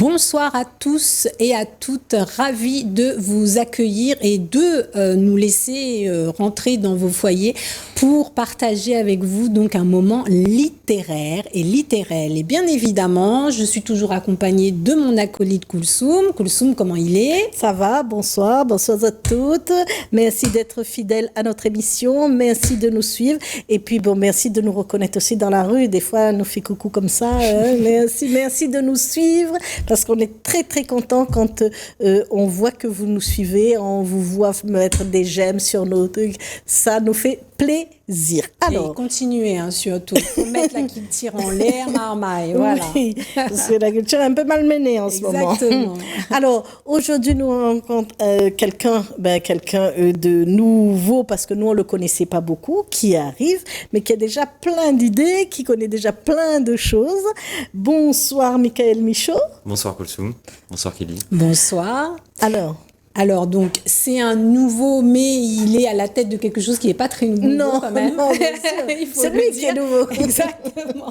Bonsoir à tous et à toutes, ravis de vous accueillir et de nous laisser rentrer dans vos foyers pour partager avec vous donc un moment littéraire et littéral. Et bien évidemment, je suis toujours accompagnée de mon acolyte Koulsoum. Koulsoum, comment il est? Ça va, bonsoir à toutes. Merci d'être fidèles à notre émission, merci de nous suivre et puis merci de nous reconnaître aussi dans la rue. Des fois, on nous fait coucou comme ça. Merci de nous suivre parce qu'on est très très content quand on voit que vous nous suivez, on vous voit mettre des j'aime sur nos trucs. Ça nous fait plaisir. Alors, et continuez surtout. Il faut mettre la culture en l'air, marmaille. Voilà. Oui, parce que la culture est un peu malmenée en ce moment. Exactement. Alors, aujourd'hui, nous rencontrons quelqu'un de nouveau, parce que nous, on ne le connaissait pas beaucoup, qui arrive, mais qui a déjà plein d'idées, qui connaît déjà plein de choses. Bonsoir, Michael Michaud. Bonsoir, Koulsoum. Bonsoir, Kelly. Bonsoir. Alors, donc, c'est un nouveau, mais il est à la tête de quelque chose qui n'est pas très nouveau quand même. Non, c'est lui qui est nouveau. Exactement.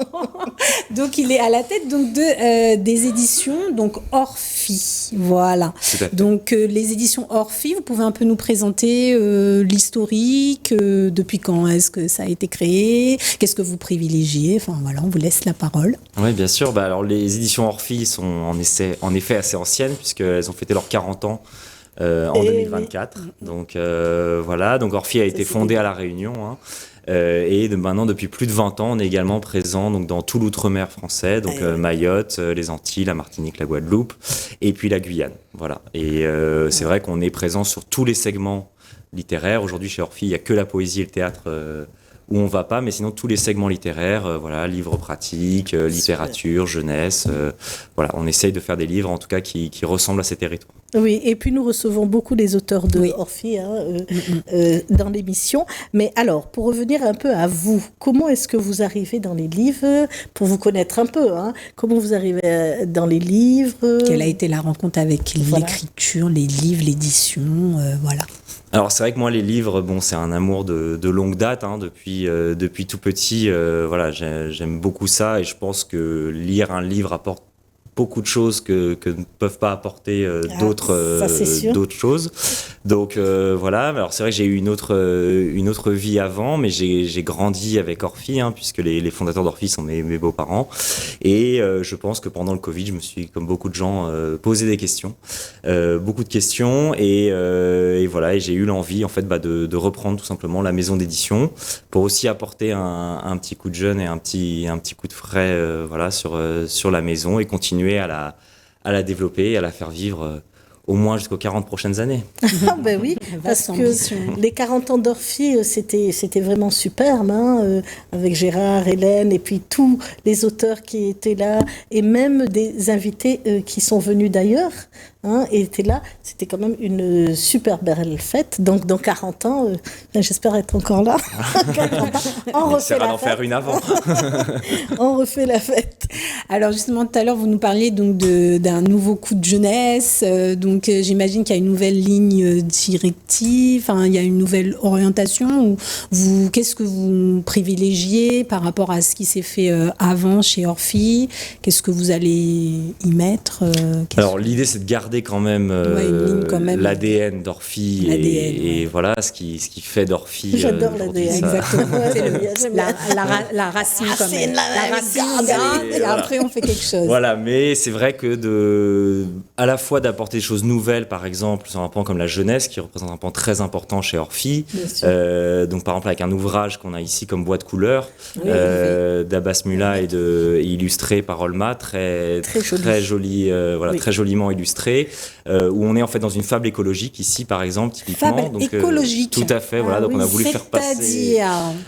Donc, il est à la tête donc, des éditions donc, Orphie. Voilà. Donc, les éditions Orphie, vous pouvez un peu nous présenter l'historique, depuis quand est-ce que ça a été créé, qu'est-ce que vous privilégiez. Enfin, voilà, on vous laisse la parole. Oui, bien sûr. Alors, les éditions Orphie sont en effet assez anciennes, puisqu'elles ont fêté leurs 40 ans. En 2024. Oui. Donc voilà, donc Orphie a été fondée à La Réunion et maintenant depuis plus de 20 ans on est également présent donc, dans tout l'outre-mer français, donc Mayotte, les Antilles, la Martinique, la Guadeloupe et puis la Guyane. Voilà. Et c'est vrai qu'on est présent sur tous les segments littéraires. Aujourd'hui chez Orphie il n'y a que la poésie et le théâtre où on va pas, mais sinon tous les segments littéraires, voilà, livres pratiques, littérature, jeunesse, voilà, on essaye de faire des livres en tout cas qui ressemblent à ces territoires. Oui, et puis nous recevons beaucoup les auteurs de Orphie dans l'émission. Mais alors, pour revenir un peu à vous, comment est-ce que vous arrivez dans les livres, pour vous connaître un peu, comment vous arrivez dans les livres? Quelle a été la rencontre avec l'écriture, les livres, l'édition, voilà. Alors c'est vrai que moi les livres, c'est un amour de longue date, depuis tout petit, voilà, j'aime beaucoup ça et je pense que lire un livre apporte beaucoup de choses que ne peuvent pas apporter d'autres choses. Donc voilà, alors c'est vrai que j'ai eu une autre vie avant, mais j'ai grandi avec Orphie, puisque les fondateurs d'Orphie sont mes beaux-parents. Et je pense que pendant le Covid, je me suis, comme beaucoup de gens, posé des questions, beaucoup de questions, et voilà, et j'ai eu l'envie en fait de reprendre tout simplement la maison d'édition pour aussi apporter un petit coup de jeune et un petit coup de frais, voilà, sur la maison et continuer à la développer et à la faire vivre au moins jusqu'aux 40 prochaines années. Ah ben oui, parce que les 40 ans d'Orphie, c'était vraiment superbe, avec Gérard, Hélène et puis tous les auteurs qui étaient là et même des invités qui sont venus d'ailleurs et étaient là. C'était quand même une super belle fête. Donc dans 40 ans, j'espère être encore là. On essaiera d'en faire une avant. On refait la fête. Alors justement, tout à l'heure, vous nous parliez donc d'un nouveau coup de jeunesse. Donc j'imagine qu'il y a une nouvelle ligne directive, il y a une nouvelle orientation. Qu'est-ce que vous privilégiez par rapport à ce qui s'est fait avant chez Orphie? Qu'est-ce que vous allez y mettre? Alors l'idée, c'est de garder quand même, l'ADN d'Orphie et voilà ce qui fait d'Orphie. J'adore l'ADN. Exactement. La racine quand même. La racine, et après on fait quelque chose. Voilà, mais c'est vrai que à la fois d'apporter des choses nouvelles, par exemple, sur un pan comme la jeunesse, qui représente un pan très important chez Orphie. Donc par exemple avec un ouvrage qu'on a ici comme Bois de couleurs, d'Abbas Mula et illustré par Olma, très joli, très joliment illustré. Où on est en fait dans une fable écologique ici par exemple typiquement. Fable écologique. Tout à fait, voilà. Donc on a voulu faire passer.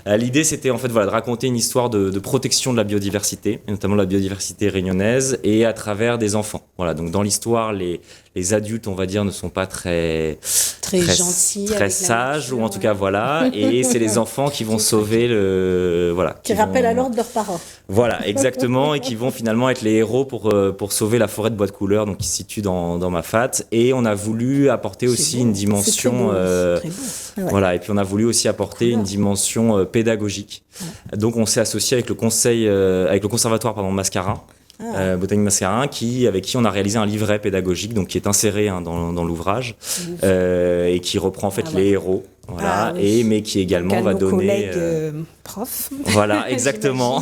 L'idée c'était en fait de raconter une histoire de protection de la biodiversité, et notamment la biodiversité réunionnaise, et à travers des enfants. Voilà. Donc dans l'histoire les adultes, on va dire, ne sont pas très gentils, très sages, ou en tout cas voilà. Et c'est les enfants qui vont sauver qui rappellent à l'ordre leurs parents. Voilà, exactement, et qui vont finalement être les héros pour sauver la forêt de Bois de couleurs, donc qui se situe dans ma fat. Et on a voulu apporter aussi une dimension, voilà, et puis on a voulu aussi apporter une dimension pédagogique. Donc on s'est associé avec le conservatoire Mascarin. Botanique Mascarin, avec qui on a réalisé un livret pédagogique, donc qui est inséré dans l'ouvrage, et qui reprend en fait les héros. Voilà, mais qui également va donner prof. Voilà, exactement.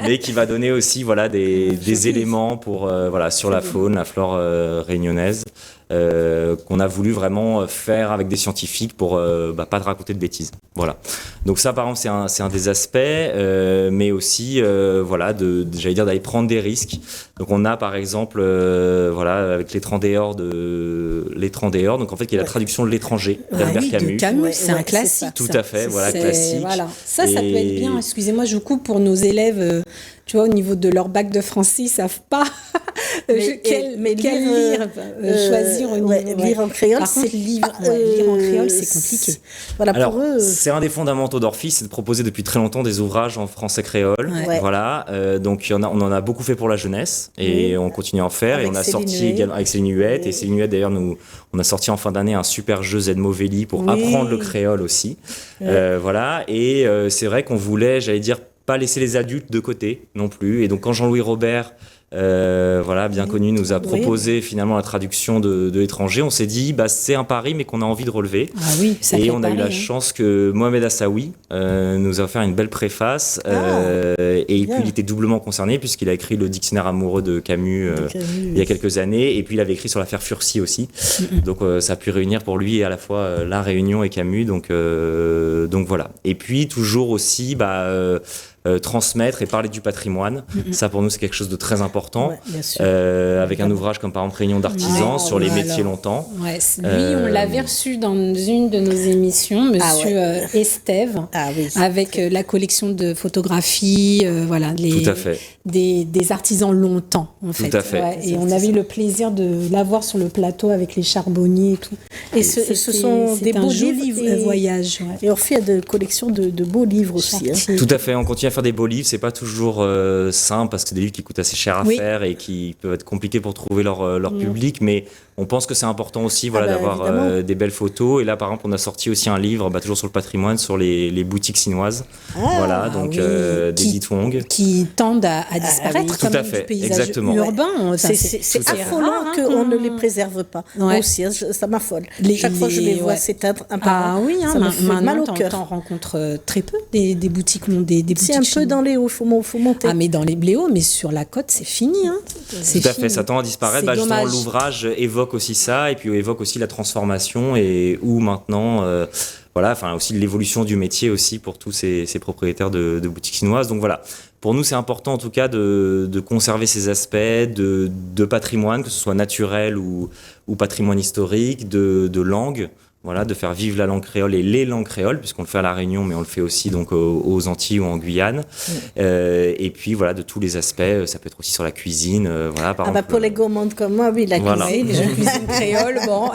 Mais qui va donner aussi des éléments pour sur la faune, la flore réunionnaise, qu'on a voulu vraiment faire avec des scientifiques pour pas te raconter de bêtises. Voilà. Donc ça, par exemple, c'est un des aspects, mais aussi j'allais dire d'aller prendre des risques. Donc on a par exemple avec l'étrange dehors. Donc en fait, qui est la traduction de l'étranger d'Albert Camus. De Camus. C'est un classique. Tout à fait, classique. Voilà. Ça peut être bien. Excusez-moi, je vous coupe pour nos élèves. Tu vois, au niveau de leur bac de français, ils savent pas quel lire choisir. Lire en créole, lire en créole, c'est compliqué. Voilà, alors, pour eux. C'est un des fondamentaux d'Orphie, c'est de proposer depuis très longtemps des ouvrages en français créole. Ouais. Voilà, donc on en a beaucoup fait pour la jeunesse et on continue à en faire. Avec et on a Céline sorti également avec Céline Huette. Et Céline Huette, d'ailleurs, on a sorti en fin d'année un super jeu Zmovelli pour apprendre le créole aussi. Et c'est vrai qu'on voulait, j'allais dire, pas laisser les adultes de côté non plus. Et donc quand Jean-Louis Robert, bien connu, nous a proposé finalement la traduction de l'étranger, on s'est dit c'est un pari mais qu'on a envie de relever. Ah oui, ça et on a eu la chance que Mohamed Assaoui nous a offert une belle préface et puis il était doublement concerné puisqu'il a écrit le dictionnaire amoureux de Camus, il y a quelques années, et puis il avait écrit sur l'affaire Furcy aussi. Donc ça a pu réunir pour lui à la fois La Réunion et Camus, donc voilà. Et puis toujours aussi transmettre et parler du patrimoine. Ça, pour nous, c'est quelque chose de très important. Avec un ouvrage comme, par exemple, Réunion d'artisans sur les métiers longtemps. Ouais, lui, on l'avait reçu dans une de nos émissions, monsieur Estève, avec la collection de photographies, Tout à fait. Des artisans longtemps, en fait. Tout à fait. Et on avait eu le plaisir de l'avoir sur le plateau avec les charbonniers et tout. Et ce sont des beaux livres. Voyage. Et on fait de collections de beaux livres aussi. Tout à fait. On continue à faire des beaux livres. C'est pas toujours simple parce que c'est des livres qui coûtent assez cher à faire et qui peuvent être compliqués pour trouver leur public. Mais on pense que c'est important aussi d'avoir des belles photos. Et là, par exemple, on a sorti aussi un livre, toujours sur le patrimoine, sur les boutiques chinoises. Des Ditwong. Qui tendent à disparaître tout à fait, du paysage exactement. urbain. C'est affolant qu'on ne les préserve pas. Moi aussi, ça m'affole. Chaque fois que je les vois s'éteindre un par un, ça me fait mal au cœur. On rencontre très peu des boutiques, des boutiques. C'est un peu dans les hauts, il faut monter. Mais dans les hauts, mais sur la côte, c'est fini. Tout à fait, ça tend à disparaître. Justement, l'ouvrage évoque aussi ça, et puis évoque aussi la transformation et où maintenant... aussi l'évolution du métier aussi pour tous ces propriétaires de boutiques chinoises. Donc voilà, pour nous c'est important en tout cas de conserver ces aspects de patrimoine, que ce soit naturel ou patrimoine historique, de langue. Voilà, de faire vivre la langue créole et les langues créoles, puisqu'on le fait à La Réunion, mais on le fait aussi donc aux Antilles ou en Guyane. Et puis voilà, de tous les aspects, ça peut être aussi sur la cuisine. Pour les gourmandes comme moi, oui, la cuisine, les cuisine créole. Bon,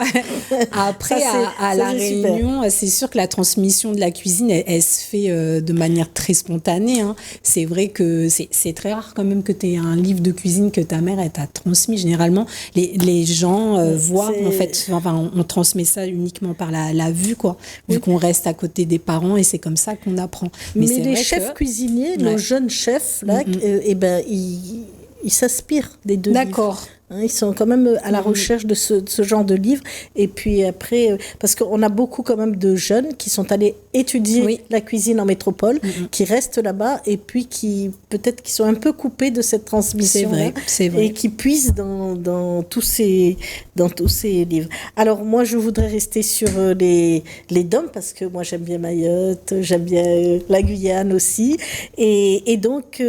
après à La Réunion, c'est sûr que la transmission de la cuisine, elle se fait de manière très spontanée. C'est vrai que c'est très rare quand même que tu aies un livre de cuisine que ta mère t'a transmis. Généralement, les gens voient en fait, on transmet ça uniquement par la vue, vu qu'on reste à côté des parents et c'est comme ça qu'on apprend. Mais les chefs cuisiniers, nos jeunes chefs, là, ils s'inspirent des deux livres. D'accord. Ils sont quand même à la recherche de ce genre de livres. Et puis après, parce qu'on a beaucoup quand même de jeunes qui sont allés étudier la cuisine en métropole, qui restent là-bas et puis qui sont un peu coupés de cette transmission. C'est vrai. Et qui puisent dans tous ces livres. Alors moi, je voudrais rester sur les DOM parce que moi, j'aime bien Mayotte, j'aime bien la Guyane aussi. Et donc,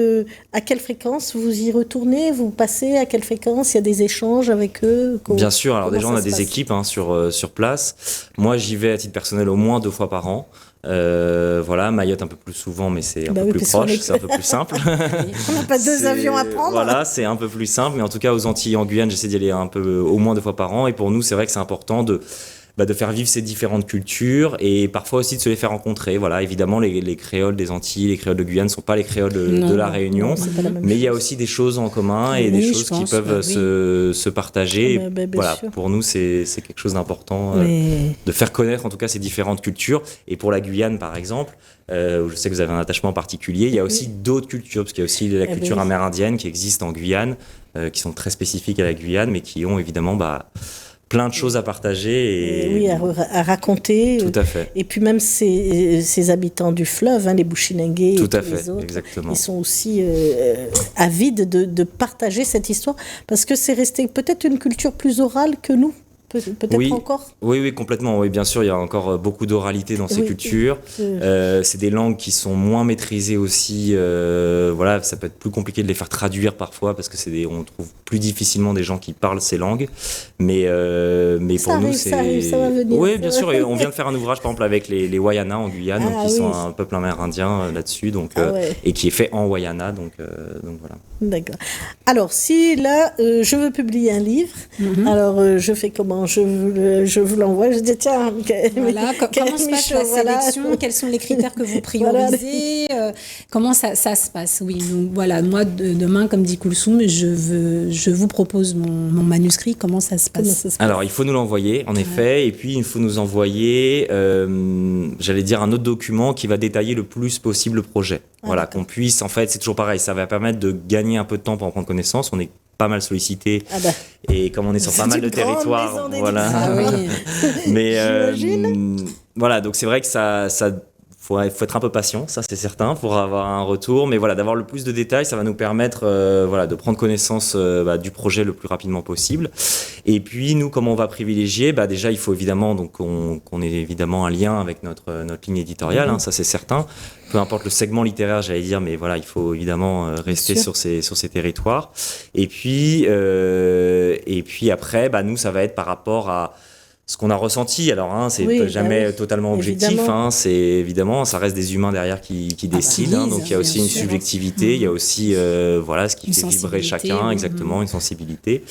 à quelle fréquence vous y retournez? Vous passez à quelle fréquence? Il y a des échanges avec eux? Bien sûr, alors déjà on a des équipes sur place. Moi j'y vais à titre personnel au moins 2 fois par an. Mayotte un peu plus souvent, mais c'est un peu plus proche, c'est un peu plus simple. On n'a pas 2 avions à prendre. Voilà, c'est un peu plus simple, mais en tout cas aux Antilles et en Guyane, j'essaie d'y aller un peu au moins 2 fois par an. Et pour nous, c'est vrai que c'est important de faire vivre ces différentes cultures et parfois aussi de se les faire rencontrer. Voilà, évidemment, les créoles des Antilles, les créoles de Guyane ne sont pas les créoles de la Réunion, non, c'est pas la même mais il y a chose. aussi des choses en commun et des Oui, choses je qui pense, peuvent oui. se partager. Ah, bien Voilà, sûr. pour nous, c'est quelque chose d'important Mais de faire connaître en tout cas ces différentes cultures. Et pour la Guyane, par exemple, où je sais que vous avez un attachement particulier, il y a aussi d'autres cultures, parce qu'il y a aussi la ben culture oui. amérindienne qui existe en Guyane, qui sont très spécifiques à la Guyane, mais qui ont évidemment plein de choses à partager. Et oui, à raconter. tout à fait. Et puis même ces habitants du fleuve, hein, les Bushinengués et Tout à tous les fait, autres, exactement. ils sont aussi avides de partager cette histoire, parce que c'est resté peut-être une culture plus orale que nous, peut-être Oui. encore. Oui, complètement. Oui, bien sûr, il y a encore beaucoup d'oralité dans ces Oui. cultures. C'est des langues qui sont moins maîtrisées aussi. Voilà, ça peut être plus compliqué de les faire traduire parfois parce que on trouve plus difficilement des gens qui parlent ces langues. Mais Ça pour nous, arrive, c'est. ça arrive, ça va venir. Oui, bien sûr. Et on vient de faire un ouvrage, par exemple, avec les Wayana en Guyane, Ah, donc, qui oui. sont un peuple amérindien là-dessus, donc Ouais. et qui est fait en Wayana, donc voilà. D'accord. Alors, si là, je veux publier un livre, alors je fais comment? Je vous l'envoie. Je dis, tiens, Voilà, comment se passe la Michaud, voilà. sélection? Quels sont les critères que vous priorisez? Comment ça se passe? Oui, donc voilà, moi demain, comme dit Koulsoum, je vous propose mon manuscrit. Comment ça se Comment passe? ça se passe? Alors, il faut nous l'envoyer, en effet, et puis il faut nous envoyer, j'allais dire, un autre document qui va détailler le plus possible le projet. Voilà, qu'on puisse, en fait, c'est toujours pareil, ça va permettre de gagner un peu de temps pour en prendre connaissance. On est pas mal sollicité, Ah bah. et comme on est sur C'est pas mal une de grande territoires, maison d'édition. voilà. Ah oui. Mais J'imagine. voilà, donc c'est vrai que ça faut être un peu patient, ça c'est certain, pour avoir un retour. Mais voilà, d'avoir le plus de détails, ça va nous permettre voilà, de prendre connaissance du projet le plus rapidement possible. Et puis nous, comment on va privilégier, déjà il faut évidemment donc qu'on ait évidemment un lien avec notre ligne éditoriale, hein, ça c'est certain. Peu importe le segment littéraire, j'allais dire, mais voilà, il faut évidemment rester sur ces territoires. Et puis après, nous, ça va être par rapport à ce qu'on a ressenti. Alors, hein, c'est Oui, jamais oui. totalement objectif. Évidemment. Hein, c'est évidemment, ça reste des humains derrière qui décident. Hein, lisent, donc, il y a aussi bien une sûr. subjectivité, il y a aussi voilà, ce qui Une fait vibrer sensibilité, chacun, oui. exactement, une sensibilité.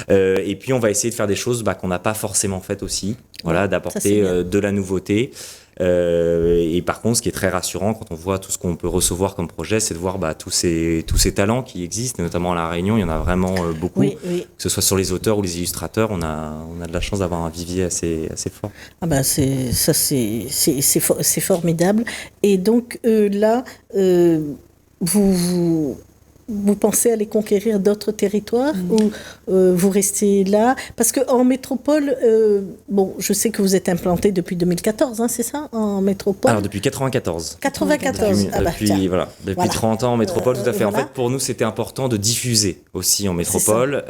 Et puis, on va essayer de faire des choses qu'on n'a pas forcément faites aussi. Voilà, Ça, c'est d'apporter bien. de la nouveauté. Et par contre, ce qui est très rassurant quand on voit tout ce qu'on peut recevoir comme projet, c'est de voir tous ces talents qui existent, et notamment à La Réunion, il y en a vraiment beaucoup. Oui, oui. Que ce soit sur les auteurs ou les illustrateurs, on a de la chance d'avoir un vivier assez fort. Ah ben c'est formidable. Et donc là, vous pensez aller conquérir d'autres territoires ou vous restez là? Parce qu'en métropole, bon, je sais que vous êtes implanté depuis 2014, hein, c'est ça, en métropole? Alors depuis 94. 94. Ah bah, Depuis, tiens. depuis Voilà. 30 ans en métropole, tout à fait. Voilà. En fait, pour nous, c'était important de diffuser aussi en métropole.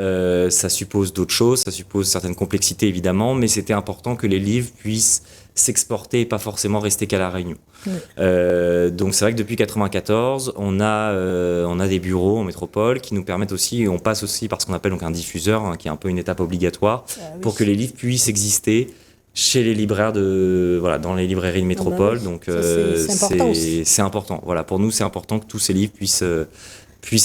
Ça suppose d'autres choses, ça suppose certaines complexités évidemment, mais c'était important que les livres puissent s'exporter et pas forcément rester qu'à La Réunion. Oui. Donc c'est vrai que depuis 94, on a des bureaux en métropole qui nous permettent aussi, et on passe aussi par ce qu'on appelle donc un diffuseur, hein, qui est un peu une étape obligatoire, oui. pour que les livres puissent exister chez les libraires dans les librairies de métropole. oui. Donc Ça, c'est important aussi. c'est important. Voilà, pour nous, c'est important que tous ces livres puissent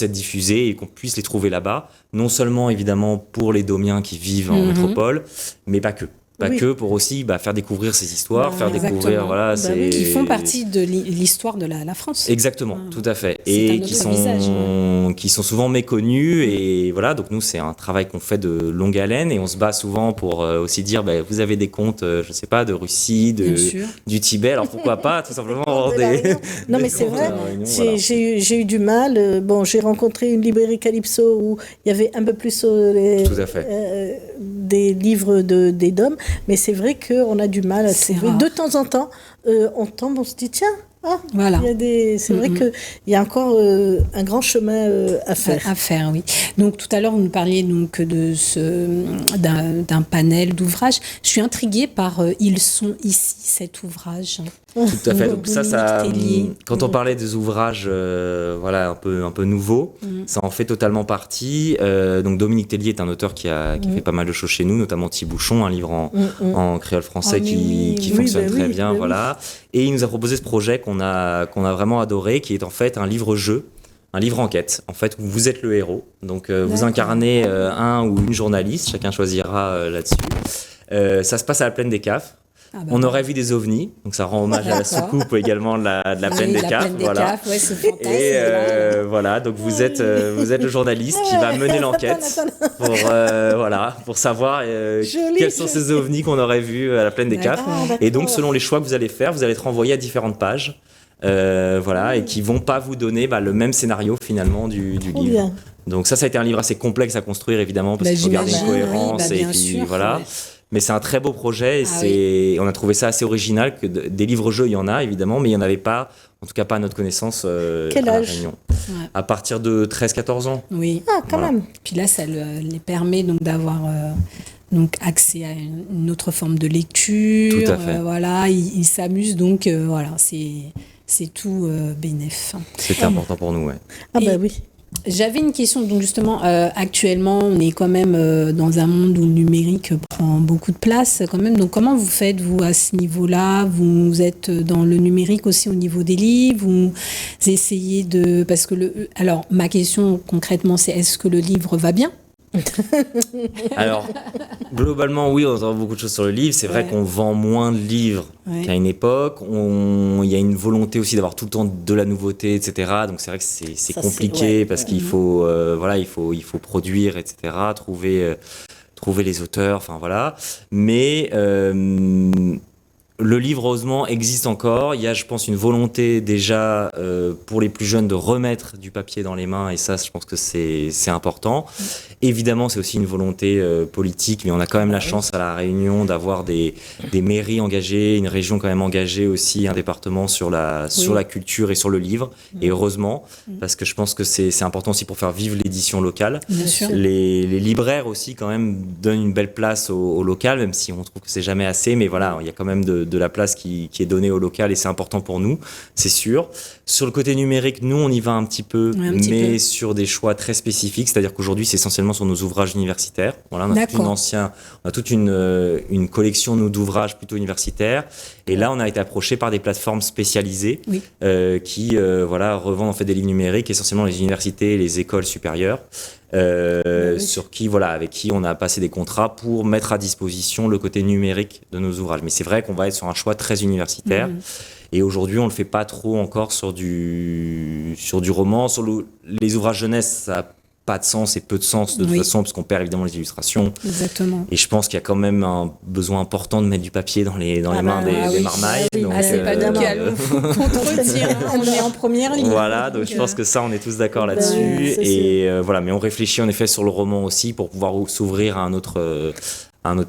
être diffusés et qu'on puisse les trouver là-bas. Non seulement évidemment pour les Domiens qui vivent en métropole, mais pas que. Pas Oui. que pour aussi faire découvrir ces histoires, faire exactement. découvrir, voilà, oui. Qui font partie de l'histoire de la France. Exactement, tout à fait. C'est un Et autre qui visage, qui sont souvent méconnus. Et voilà, donc nous, c'est un travail qu'on fait de longue haleine et on se bat souvent pour aussi dire, vous avez des comptes, je sais pas, de Russie, Bien sûr. du Tibet, alors pourquoi pas, tout simplement avoir De La des... Réunion. Non, des mais c'est comptes vrai, de La Réunion, voilà. j'ai eu du mal. Bon, j'ai rencontré une librairie Calypso où il y avait un peu plus Tout à fait. des livres des DOM, mais c'est vrai qu'on a du mal à C'est trouver. rare. De temps en temps, on tombe, on se dit, tiens, Voilà. c'est vrai qu'il y a encore un grand chemin à faire. À faire, oui. Donc tout à l'heure, vous nous parliez donc d'un panel d'ouvrages. Je suis intriguée par Ils sont ici, cet ouvrage. Tout à fait. Donc ça, Dominique Tellier. quand on parlait des ouvrages, voilà, un peu nouveaux, ça en fait totalement partie. Donc Dominique Tellier est un auteur qui fait pas mal de choses chez nous, notamment Thibouchon, un livre en créole français Oh, mais qui oui. fonctionne Oui, très oui, bien, oui. voilà. Et il nous a proposé ce projet qu'on a vraiment adoré, qui est en fait un livre-jeu. Un livre enquête, en fait, où vous êtes le héros. Donc, vous D'accord. incarnez un ou une journaliste, chacun choisira là-dessus. Ça se passe à la plaine des Cafres. Ah bah, On aurait vu des ovnis, donc ça rend hommage à la soucoupe également de la plaine des Cafres. Voilà. Ouais, c'est fantastique. Et voilà, donc vous êtes le journaliste qui va mener l'enquête pour savoir quels sont ces ovnis qu'on aurait vus à la plaine des Cafres. Et donc, selon les choix que vous allez faire, vous allez être renvoyé à différentes pages. Et qui vont pas vous donner le même scénario finalement du livre. Bien. Donc ça a été un livre assez complexe à construire évidemment parce qu'il faut garder une cohérence et puis sûr, voilà. Ouais. Mais c'est un très beau projet et on a trouvé ça assez original que des livres-jeux il y en a évidemment, mais il y en avait pas, en tout cas pas à notre connaissance. Quel à La âge Réunion. Ouais. À partir de 13-14 ans. Oui. Ah, quand même. Puis là, ça les permet donc d'avoir donc accès à une autre forme de lecture. Tout à fait. Voilà, ils s'amusent donc voilà, c'est tout bénef. C'était important pour nous, ouais. Ah Et- bah oui. J'avais une question, donc justement, actuellement, on est quand même dans un monde où le numérique prend beaucoup de place quand même. Donc comment vous faites, vous, à ce niveau-là? Vous êtes dans le numérique aussi au niveau des livres? Vous essayez de... Parce que alors, ma question concrètement, c'est est-ce que le livre va bien? Alors, globalement, oui, on entend beaucoup de choses sur le livre. C'est vrai Ouais. qu'on vend moins de livres Ouais. qu'à une époque. Il y a une volonté aussi d'avoir tout le temps de la nouveauté, etc. Donc c'est vrai que c'est Ça, compliqué c'est- parce qu'il faut, il faut produire, etc. Trouver les auteurs, enfin voilà. Mais le livre, heureusement, existe encore. Il y a, je pense, une volonté déjà pour les plus jeunes de remettre du papier dans les mains, et ça, je pense que c'est important. Évidemment, c'est aussi une volonté politique, mais on a quand même la chance à La Réunion d'avoir des mairies engagées, une région quand même engagée aussi, un département sur la culture et sur le livre, et heureusement, parce que je pense que c'est important aussi pour faire vivre l'édition locale. Bien sûr. Les libraires aussi quand même donnent une belle place au local, même si on trouve que c'est jamais assez, mais voilà, il y a quand même de la place qui est donnée au local et c'est important pour nous, c'est sûr. Sur le côté numérique, nous on y va un petit peu, Ouais, un petit mais peu. sur des choix très spécifiques, c'est-à-dire qu'aujourd'hui c'est essentiellement sur nos ouvrages universitaires. Voilà, on a toute une collection nous d'ouvrages plutôt universitaires, et là on a été approché par des plateformes spécialisées Oui. qui revendent en fait des livres numériques, essentiellement les universités et les écoles supérieures. Avec qui on a passé des contrats pour mettre à disposition le côté numérique de nos ouvrages. Mais c'est vrai qu'on va être sur un choix très universitaire. Et aujourd'hui, on le fait pas trop encore sur du roman. Les ouvrages jeunesse, ça n'a pas de sens et peu de sens de toute façon, parce qu'on perd évidemment les illustrations. Exactement. Et je pense qu'il y a quand même un besoin important de mettre du papier dans les mains des marmailles. Donc, c'est pas nous qui allons contre-tir, on est en première ligne. Voilà, donc je pense que ça, on est tous d'accord là-dessus. Ouais, c'est Et mais on réfléchit en effet sur le roman aussi pour pouvoir s'ouvrir à un autre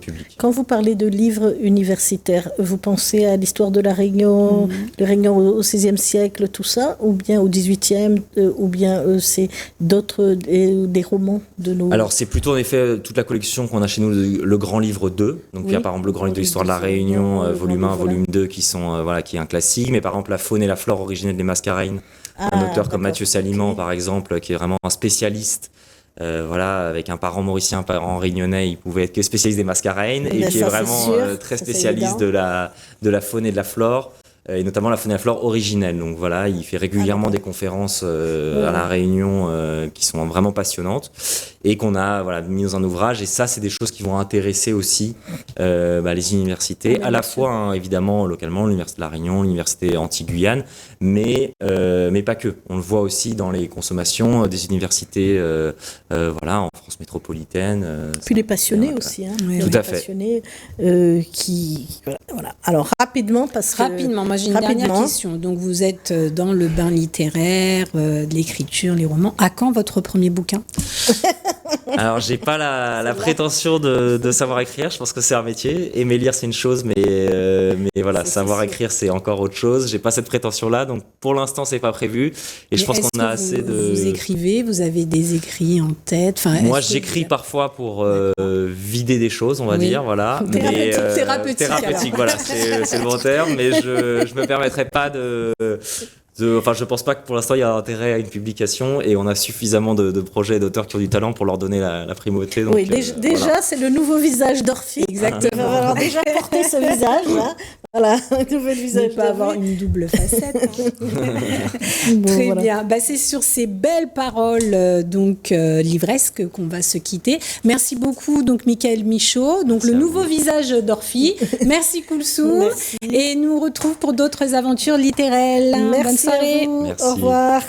public. Quand vous parlez de livres universitaires, vous pensez à l'histoire de la Réunion, de Réunion au XVIe siècle, tout ça, ou bien au XVIIIe, ou bien c'est d'autres, des romans de nos... Alors, c'est plutôt en effet toute la collection qu'on a chez nous, le Grand Livre 2. Donc, il y a par exemple le Grand Livre de l'histoire de la Réunion, volume 1, volume 2, qui est un classique. Mais par exemple, La faune et la flore originelle des Mascareignes, un auteur comme Mathieu Saliment, par exemple, qui est vraiment un spécialiste. Avec un parent mauricien, un parent réunionnais, il pouvait être que spécialiste des Mascareignes et qui est vraiment très spécialiste de la faune et de la flore, et notamment la faune et la flore originelle. Donc voilà, il fait régulièrement des conférences à La Réunion qui sont vraiment passionnantes et qu'on a mis dans un ouvrage. Et ça, c'est des choses qui vont intéresser aussi les universités, à la fois évidemment localement, l'université de La Réunion, l'université Antilles-Guyane, mais pas que. On le voit aussi dans les consommations des universités en France métropolitaine. Puis les passionnés aussi. Oui, tout à fait. Passionnés voilà. Alors rapidement, parce que... Rapidement, moi j'ai une dernière question. Donc vous êtes dans le bain littéraire, de l'écriture, les romans. À quand votre premier bouquin? Alors, j'ai pas la prétention de savoir écrire. Je pense que c'est un métier. Aimer lire, c'est une chose, mais voilà, savoir écrire, c'est encore autre chose. J'ai pas cette prétention-là, donc pour l'instant, c'est pas prévu. Et je pense qu'on a assez de. Vous écrivez, vous avez des écrits en tête. Moi, j'écris parfois pour vider des choses, on va dire, voilà. Thérapeutique, voilà, c'est le bon terme. Mais je me permettrai pas je pense pas que pour l'instant il y a intérêt à une publication et on a suffisamment de projets et d'auteurs qui ont du talent pour leur donner la primauté. Donc, déjà c'est le nouveau visage d'Orphie. Exactement. Alors déjà porter ce visage, là. Voilà, un nouvel visage. On peut avoir une double facette. Bon, très voilà. Bien. Bah, c'est sur ces belles paroles livresques qu'on va se quitter. Merci beaucoup, donc Michael Michaud, donc le nouveau visage d'Orphie. Merci Koulsoum. Et nous on retrouve pour d'autres aventures littéraires. Merci Bonne soirée. à vous. Au revoir.